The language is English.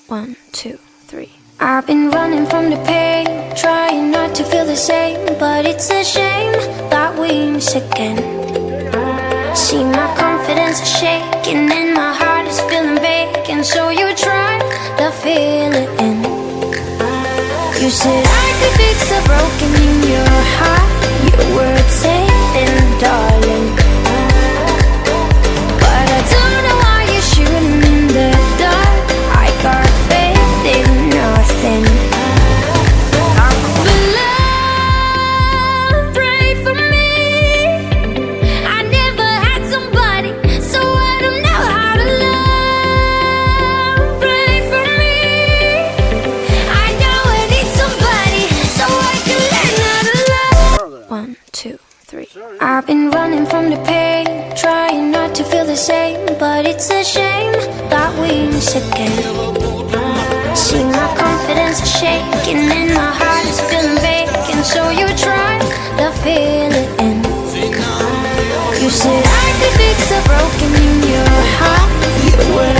1, 2, 3. I've been running from the pain, trying not to feel the same, but it's a shame that we miss again. See, my confidence is shaking and my heart is feeling vacant, so you try to fill it in. You said I could fix the broken in your heart. Your words saying, darling, but I don't know why you're shooting in the dark. I got faith in nothing. But love, pray for me. I never had somebody, so I don't know how to love. Pray for me. I know I need somebody, so I can learn how to love. 1, 2, 3. I've been running from the pain, trying not to feel the same, but it's a shame that we miss again. See, my confidence is shaking and my heart is feeling vacant, so you try to fill it in. You said I could fix the broken in your heart. Your words